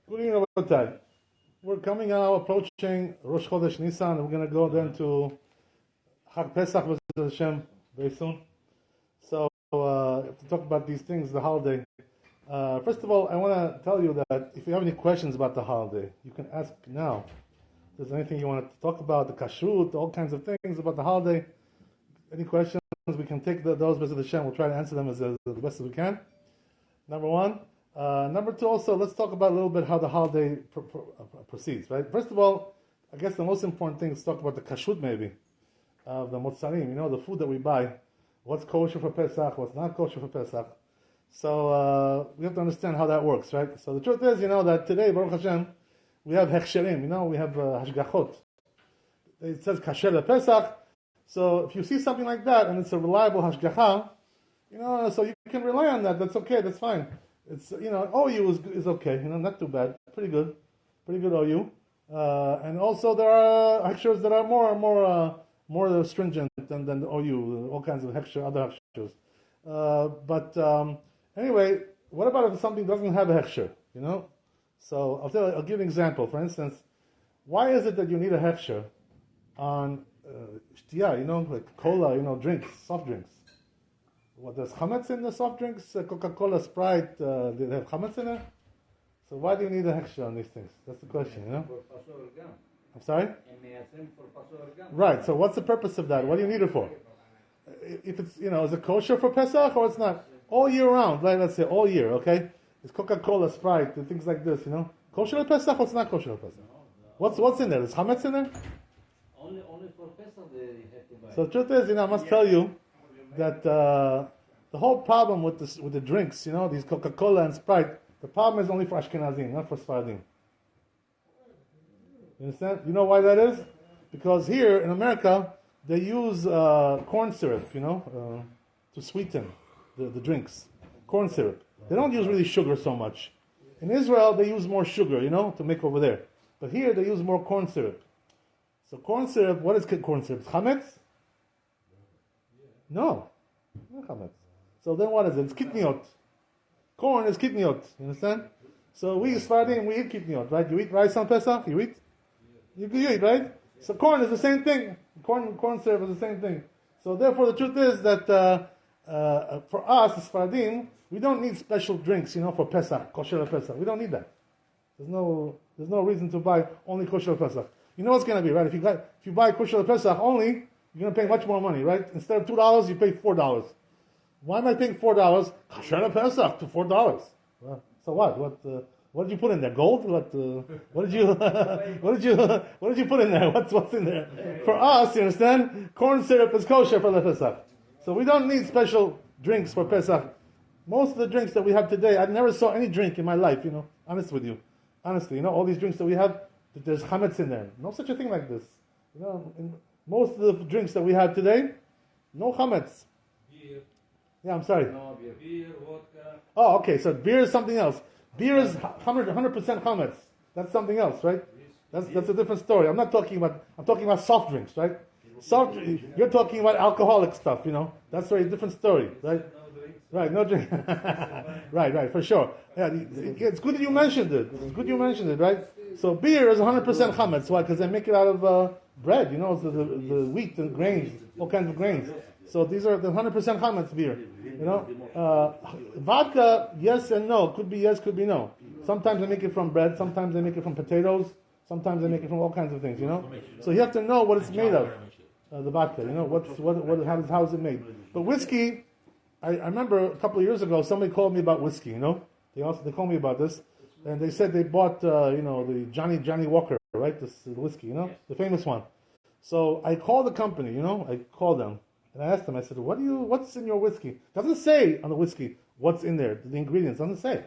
Good evening, Rabbatai. We're coming now, approaching Rosh Chodesh Nisan. We're going to go then to Chag Pesach with Hashem very soon. So, to talk about these things, the holiday. First of all, I want to tell you that if you have any questions about the holiday, you can ask now. If there's anything you want to talk about, the Kashrut, all kinds of things about the holiday, any questions, we can take those with Hashem. We'll try to answer them as the best as we can. Number one. Number two, also, let's talk about a little bit how the holiday proceeds, right? First of all, I guess the most important thing is to talk about the kashrut, maybe, of the motzarim, the food that we buy. What's kosher for Pesach, what's not kosher for Pesach. So, we have to understand how that works, right? So the truth is, that today, Baruch Hashem, we have hechsherim, we have hashgachot. It says kasher Pesach. So if you see something like that, and it's a reliable hashgacha, so you can rely on that. That's okay, that's fine. It's, OU is okay, not too bad. Pretty good OU. And also there are hechshers that are more stringent than the OU, all kinds of other hechshers. But anyway, what about if something doesn't have a hechsher, So I'll give an example. For instance, why is it that you need a hechsher on shtiyah, like cola, drinks, soft drinks? What, there's chametz in the soft drinks? Coca-Cola, Sprite, they have chametz in it? So why do you need a hechsher on these things? That's the question, I'm sorry? Right, so what's the purpose of that? What do you need it for? If it's, is it kosher for Pesach or it's not? All year round, right? Let's say all year, okay? It's Coca-Cola, Sprite, and things like this, Kosher for Pesach or it's not kosher for Pesach? What's in there? Is chametz in there? Only for Pesach they have to buy. So the truth is, I must tell you, that the whole problem with the drinks, these Coca-Cola and Sprite, the problem is only for Ashkenazim, not for Sfaradim. You understand? You know why that is? Because here in America, they use corn syrup, to sweeten the drinks. Corn syrup. They don't use really sugar so much. In Israel, they use more sugar, to make over there. But here, they use more corn syrup. So corn syrup, what is corn syrup? Chametz? No, not chametz. So then what is it? It's kitniot. Corn is kitniot. You understand? So we Sfaradim, we eat kitniot, right? You eat rice on Pesach? You eat? You eat, right? So corn is the same thing. Corn syrup is the same thing. So therefore the truth is that for us, the Sfaradim, we don't need special drinks, for Pesach, kosher Pesach. We don't need that. There's no reason to buy only kosher Pesach. You know what's going to be, right? If you buy kosher Pesach only, you're going to pay much more money, right? Instead of $2, you pay $4. Why am I paying $4? Kashrut Pesach to $4. Well, so what? What did you put in there? Gold? What did you put in there? What's in there? For us, you understand? Corn syrup is kosher for the Pesach. So we don't need special drinks for Pesach. Most of the drinks that we have today, I never saw any drink in my life, honest with you. Honestly, all these drinks that we have, there's chametz in there. No such a thing like this. Most of the drinks that we have today, no chametz. Beer. Yeah, I'm sorry. No beer. Beer, vodka. Oh, okay. So beer is something else. Beer is 100% chametz. That's something else, right? That's a different story. I'm talking about soft drinks, right? You're talking about alcoholic stuff, That's a very different story, right? Right, no drink. right, for sure. Yeah, it's good that you mentioned it. Right? So beer is 100% chametz. Why? Because they make it out of bread, so the wheat and grains, all kinds of grains. So these are the 100% chametz beer. Vodka, yes and no. Could be yes, could be no. Sometimes they make it from bread. Sometimes they make it from potatoes. Sometimes they make it from all kinds of things. So you have to know what it's made of. The vodka. How is it made? But whiskey. I remember a couple of years ago, somebody called me about whiskey, They called me about this, and they said they bought, the Johnny Walker, right? This whiskey, the famous one. So I called the company, I called them, and I asked them, I said, what's in your whiskey? It doesn't say on the whiskey what's in there, the ingredients, doesn't say,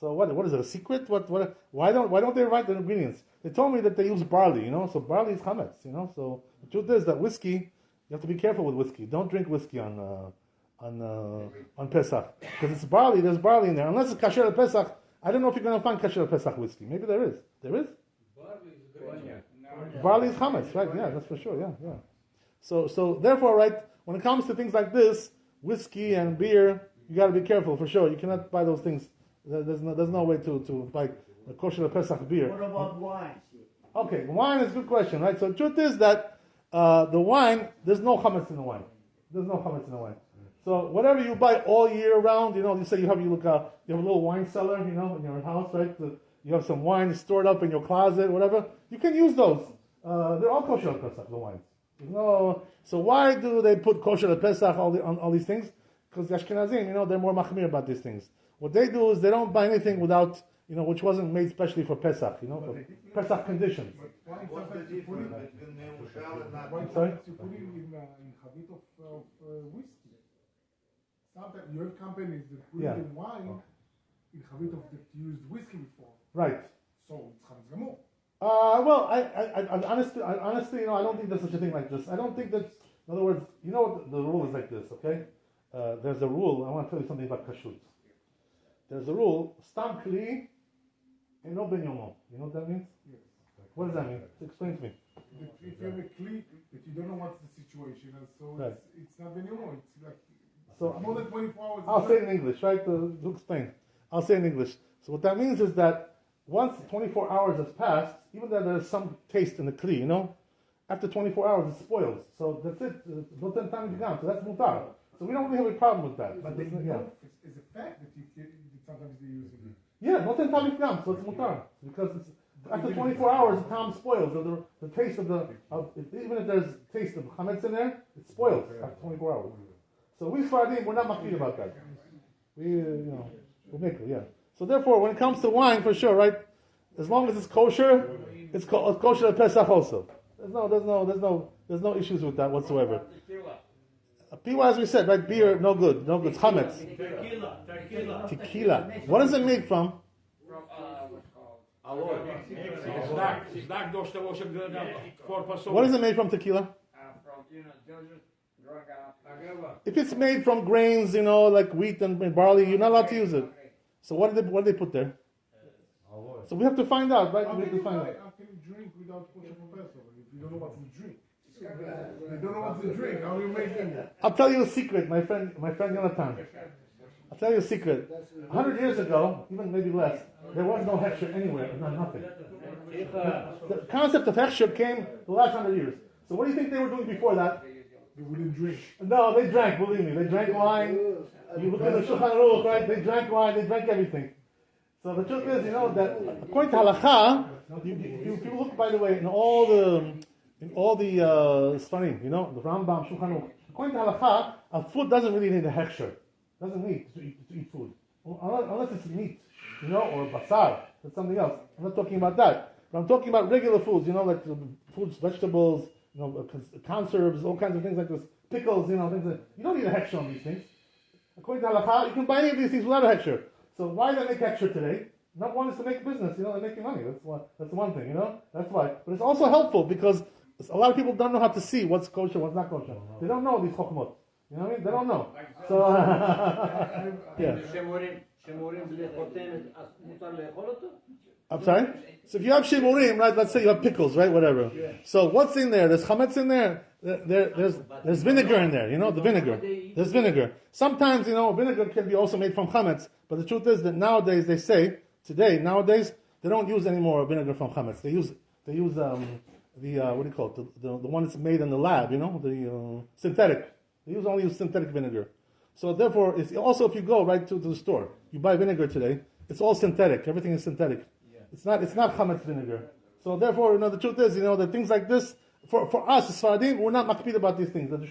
So what is it, a secret? Why don't they write the ingredients? They told me that they use barley, so barley is chametz, So the truth is that whiskey, you have to be careful with whiskey. Don't drink whiskey on Pesach, because it's barley. There's barley in there. Unless it's kasher Pesach, I don't know if you're going to find kasher Pesach whiskey. Maybe there is. There is. Barley is chametz, right? Yeah, that's for sure. Yeah. So therefore, right, when it comes to things like this, whiskey and beer, you got to be careful for sure. You cannot buy those things There's no way to buy a kosher Pesach beer. What about wine? Okay, wine is a good question, right? So the truth is that the wine, there's no chametz in the wine. There's no chametz in the wine. So whatever you buy all year round, you say you have a little wine cellar, in your house, right? You have some wine stored up in your closet, whatever. You can use those. They're all kosher Pesach, the wines. So why do they put kosher Pesach on all these things? Because the Ashkenazim, they're more machmir about these things. What they do is they don't buy anything without, which wasn't made specially for Pesach, for Pesach conditions. What's the difference between Meushal and not? Sorry? You put it in chavit of whiskey. Sometimes you have companies that put it in wine in chavit of that used whiskey before. Right. So it's chametz gamur. Well, I honestly, I don't think there's such a thing like this. I don't think that, in other words, the rule is like this, okay? There's a rule, I want to tell you something about Kashrut. There's a rule, stam kli, eno ben yomo. You know what that means? Yes. What does that mean? Explain to me. If you have a kli that you don't know what's the situation, and so Right. it's not anymore. It's like So more than 24 hours. I'll say it in English, right? To explain. I'll say it in English. So what that means is that once 24 hours has passed, even though there's some taste in the kli, after 24 hours it spoils. So that's it. So that's mutar. So we don't really have a problem with that. But they know it's a fact that sometimes they use it. Yeah, noten tamid gam, so it's mutar. Because after 24 hours, the tam spoils. So the taste even if there's taste of chametz in there, it spoils after 24 hours. So we Sfaradim, we're not makid about that. We'll make it, yeah. So therefore, when it comes to wine, for sure, right? As long as it's kosher, it's kosher at Pesach also. There's no issues with that whatsoever. Piwa, as we said, right? Beer, no good. It's chametz. Tequila. What is it made from? What is it made from, tequila? If it's made from grains, like wheat and barley, you're not allowed to use it. So what did they put there? So we have to find out, right? We have to find out. How can you drink without kosher for Passover if you don't know what's in the drink? You don't know what's in the drink. How are you making it? I'll tell you a secret, my friend Jonathan. I'll tell you a secret. 100 years ago, even maybe less, there was no hechsher anywhere, nothing. The concept of hechsher came the last 100 years. So what do you think they were doing before that? They wouldn't drink. No, they drank, believe me. They drank wine. You look at the Shulchan Aruch, right? They drank wine, they drank everything. So the truth is, that according to halakha, if you look, by the way, in all the Sfarim, the Rambam, Shulchan Aruch, according to halakha, a food doesn't really need a hechsher. Doesn't need to eat food. Unless it's meat, or basar. That's something else. I'm not talking about that. But I'm talking about regular foods, like foods, vegetables, conserves, all kinds of things like this, pickles, things like you don't need a hechsher on these things. According to halakha, you can buy any of these things without a hechsher. So why do they make hechsher today? Number one is to make business, they're making money. That's one thing, That's why. But it's also helpful because a lot of people don't know how to see what's kosher, what's not kosher. They don't know these chokhmot. You know what I mean? They don't know. So, yeah. I'm sorry? So if you have shimurim, right, let's say you have pickles, right, whatever. So what's in there? There's chametz in there. There's vinegar in there, the vinegar. There's vinegar. Sometimes, vinegar can be also made from chametz, but the truth is that nowadays nowadays, they don't use any more vinegar from chametz. They use the what do you call it? The one that's made in the lab, the synthetic. They only use synthetic vinegar. So therefore, it's also if you go right to the store, you buy vinegar today, it's all synthetic. Everything is synthetic. Yeah. It's not chametz vinegar. So therefore, the truth is, that things like this, for us, as Sfaradim, we're not makpid about these things. That there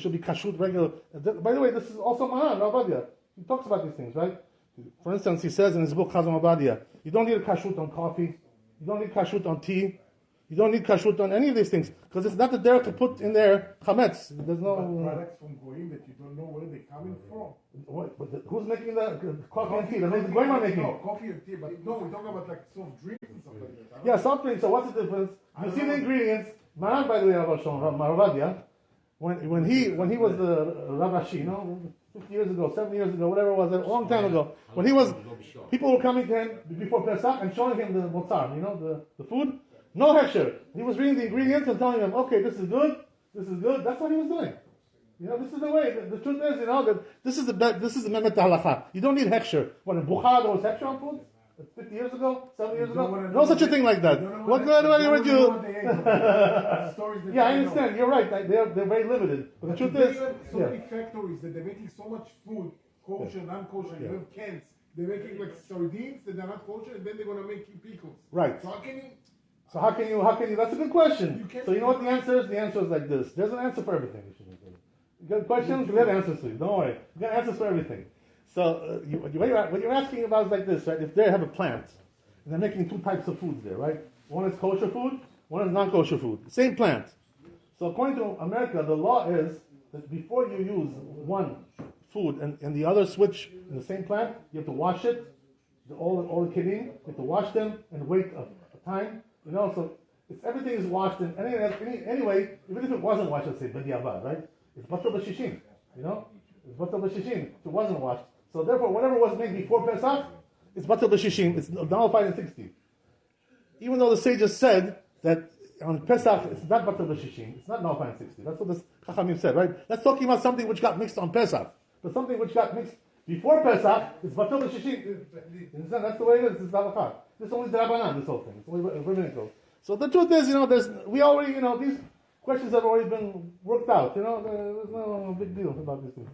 should be kashrut regular. By the way, this is also Maran Ovadia. He talks about these things, right? For instance, he says in his book Chazon Ovadia, you don't need a kashrut on coffee, you don't need kashrut on tea, you don't need kashrut on any of these things because it's not the derech to put in there chametz. There's no products from goyim that you don't know where they're coming from. Who's making the coffee and tea? The goyim are making. No, coffee and tea, but no, we're talking about like soft drinks and stuff like that. Yeah, soft drinks. So what's the difference? You see the ingredients. Maran, by the way, Maravadia, when he was the Rav Rashi, 50 years ago, 70 years ago, whatever it was, a long time ago, when he was, people were coming to him before Pesach and showing him the motzar, the food. No hechsher. He was reading the ingredients and telling them, okay, this is good. That's what he was doing. This is the way. The truth is, that this is the Mehmet Halacha. You don't need hechsher. What, in Bukhara there was hechsher on food? 50 years ago? 7 years ago? No such a thing like that. What good would you... Yeah, I understand. You're right. They're very limited. But the truth is... So many factories that they're making so much food, kosher, non-kosher. You have cans. They're making like sardines that they're not kosher, and then they're going to make pickles. Right. So how can you, that's a good question. So you know what the answer is? The answer is like this. There's an answer for everything. You got questions? We have answers for you. Don't worry. We got answers for everything. So what you're asking about is like this, right? If they have a plant, and they're making two types of foods there, right? One is kosher food, one is non-kosher food. Same plant. So according to America, the law is that before you use one food and the other switch in the same plant, you have to wash it, all the kidding, you have to wash them and wait a time, so everything is washed in anyway, even if it wasn't washed, let's say, b'diavad, right? It's batal b'shishim, it's batal b'shishim, if it wasn't washed. So therefore, whatever was made before Pesach, it's batal b'shishim, it's nullified in 60. Even though the sages said that on Pesach, it's not batal b'shishim, it's not nullified in 60. That's what the Chachamim said, right? That's talking about something which got mixed on Pesach. But something which got mixed before Pesach, it's batal b'shishim. That's the way it is. It's halakha. This is only the Rabbanan, this whole thing. It's only rabbinical. So the truth is, we already, these questions have already been worked out. There's no big deal about these things.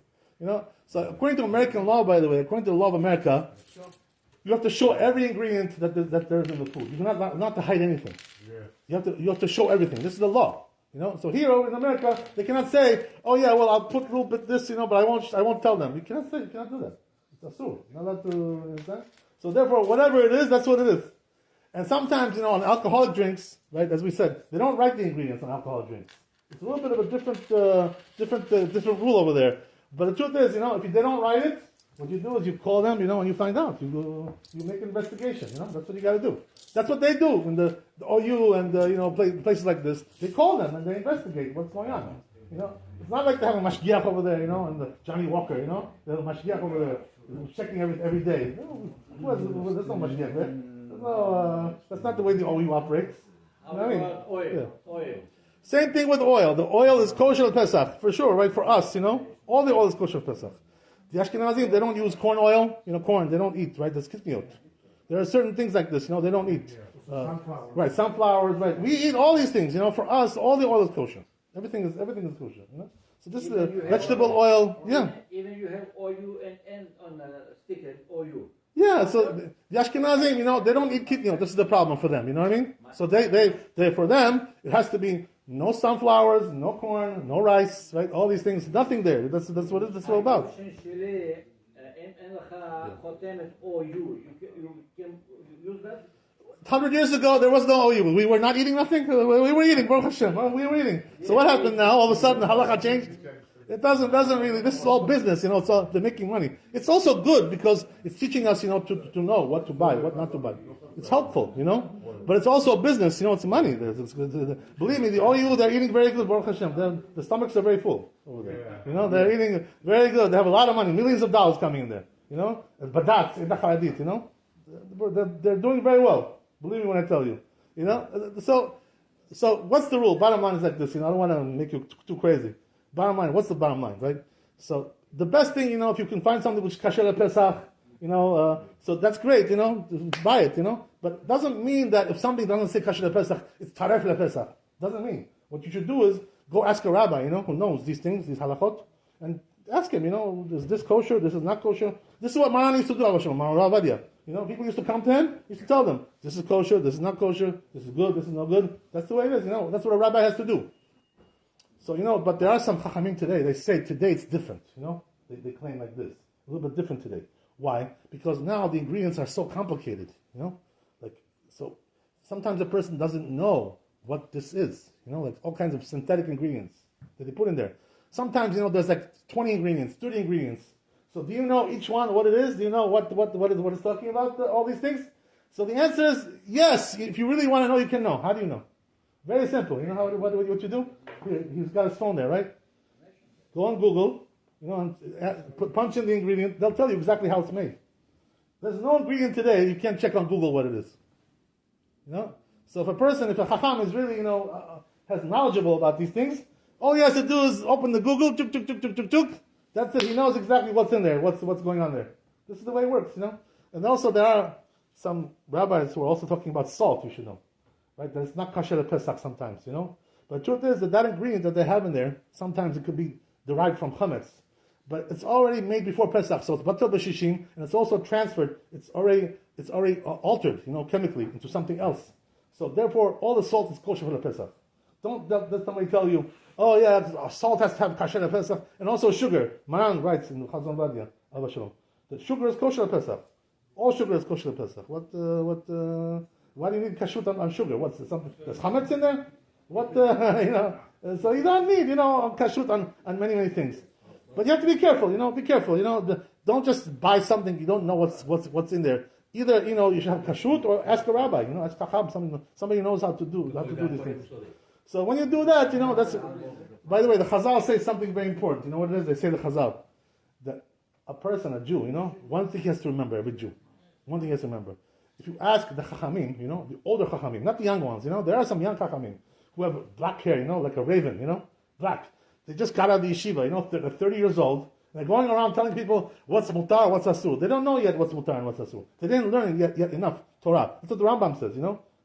So according to American law, by the way, according to the law of America, you have to show every ingredient that there's in the food. You cannot not to hide anything. Yeah. You have to show everything. This is the law. So here in America, they cannot say, "Oh yeah, well I'll put a little bit this, but I won't tell them." You cannot do that. It's asur. Not allowed to understand. So therefore, whatever it is, that's what it is. And sometimes, on alcoholic drinks, right? As we said, they don't write the ingredients on alcoholic drinks. It's a little bit of a different rule over there. But the truth is, if they don't write it, what you do is you call them, and you find out. You make an investigation. That's what you got to do. That's what they do in the OU and places like this. They call them and they investigate what's going on. It's not like they have a mashgiach over there, and the Johnny Walker, they have a mashgiach over there checking every day. There's no mashgiach there. That's not the way the OU operates. Oil. Same thing with oil. The oil is kosher at Pesach, for sure, right? For us, all the oil is kosher at Pesach. The Ashkenazim, they don't use corn oil, corn, they don't eat, right? That's kitniot. There are certain things like this, they don't eat. Sunflowers. Right, sunflowers, right. We eat all these things, For us, all the oil is kosher. Everything is kosher, So this is the vegetable oil, yeah. Even you have OU and on the sticker, OU. Yeah, so the Ashkenazim, they don't eat kitniot. This is the problem for them, you know what I mean? So they for them, it has to be no sunflowers, no corn, no rice, right? All these things, nothing there. That's what it's all about. אין לך חותמת OU. You can use that? 100 years ago, there was no OU. We were not eating nothing. We were eating, Baruch Hashem. We were eating. So what happened now? All of a sudden, the halacha changed. It doesn't really. This is all business, It's all they're making money. It's also good because it's teaching us, to know what to buy, what not to buy. It's helpful, But it's also business, It's money. Believe me, the OU they're eating very good, Baruch Hashem. The stomachs are very full over there. They're eating very good. They have a lot of money, millions of dollars coming in there. And badats in the Haradit, They're doing very well. Believe me when I tell you. So what's the rule? Bottom line is like this. I don't want to make you too crazy. Bottom line, what's the bottom line, right? So the best thing, if you can find something which is kasher Pesach, so that's great, buy it, But it doesn't mean that if something doesn't say kasher Pesach, it's taref Pesach. Doesn't mean. What you should do is go ask a rabbi, who knows these things, these halachot, and ask him, is this kosher? This is not kosher. This is what Maran used to do, Maran Avadia. People used to come to him, he used to tell them, this is kosher, this is not kosher, this is good, this is not good. That's the way it is, That's what a rabbi has to do. So, but there are some chachamim today, they say today it's different, They claim like this. A little bit different today. Why? Because now the ingredients are so complicated, so sometimes a person doesn't know what this is, like all kinds of synthetic ingredients that they put in there. Sometimes, there's like 20 ingredients, 30 ingredients. So do you know each one, what it is? Do you know what it's talking about, all these things? So the answer is yes. If you really want to know, you can know. How do you know? Very simple. What you do? He's got his phone there, right? Go on Google, and punch in the ingredient. They'll tell you exactly how it's made. There's no ingredient today you can't check on Google what it is. So if a chacham is really, has knowledgeable about these things, All he has to do is open the Google, tuk, tuk, tuk, tuk, tuk, tuk. That's it. He knows exactly what's in there, what's going on there. This is the way it works, And also there are some rabbis who are also talking about salt, you should know. Right? That it's not kosher at Pesach sometimes, But the truth is that ingredient that they have in there, sometimes it could be derived from chametz. But it's already made before Pesach, so it's batel b'shishim, and it's also transferred. It's already altered, chemically into something else. So therefore, all the salt is kosher for the Pesach. Don't let somebody tell you, oh yeah, salt has to have kosher at Pesach, and also sugar. Maran writes in Chazon Vadia, Abba Shalom, that sugar is kosher at Pesach. All sugar is kosher at Pesach. Why do you need kashrut on sugar? There's chametz in there? So you don't need, kashrut on many, many things. But you have to be careful, be careful, don't just buy something you don't know what's in there. Either, you should have kashrut or ask a rabbi, ask chacham, somebody who knows how to do these things. So when you do that, that's, by the way, the Chazal says something very important. You know what it is? They say the Chazal, that a person, a Jew, one thing he has to remember, every Jew, one thing he has to remember. If you ask the chachamim, the older chachamim, not the young ones, there are some young chachamim who have black hair, like a raven, black. They just got out of the yeshiva, they're 30 years old. They're going around telling people what's mutar, what's asur. They don't know yet what's mutar and what's asur. They didn't learn yet enough Torah. That's what the Rambam says,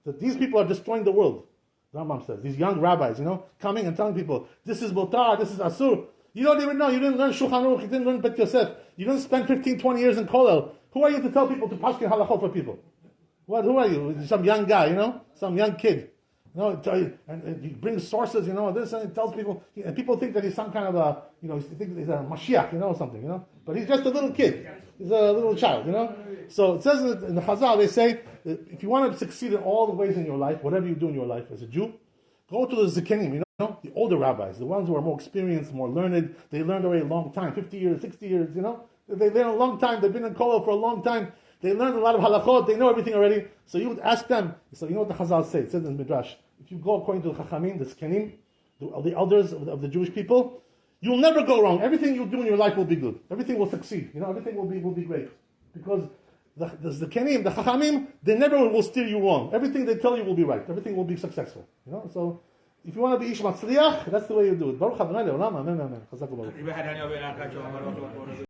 that these people are destroying the world. The Rambam says, these young rabbis, coming and telling people, this is mutar, this is asur. You don't even know. You didn't learn Shulchan Aruch. You didn't learn Bet Yosef. You didn't spend 15, 20 years in Kollel. Who are you to tell people to pashkin halachot for people? Who are you? Some young guy, some young kid. And he brings sources, this, and he tells people, and people think that he's some kind of a, he think he's a Mashiach, something, But he's just a little kid. He's a little child, So it says in the Chazal, they say, if you want to succeed in all the ways in your life, whatever you do in your life as a Jew, go to the Zikanim, the older rabbis, the ones who are more experienced, more learned. They learned already a long time, 50 years, 60 years, They learned a long time. They've been in Kollel for a long time. They learned a lot of halachot. They know everything already. So you would ask them. So you know what the Chazal say? It says in the Midrash, if you go according to the Chachamim, the Zikanim, the elders of the Jewish people, you'll never go wrong. Everything you do in your life will be good. Everything will succeed. Everything will be great. Because the Zikanim, the Chachamim, they never will steer you wrong. Everything they tell you will be right. Everything will be successful. So if you want to be Ish Matzliach, that's the way you do it. Baruch Adonai Le'olam, amen, amen. Chazak u'baruch.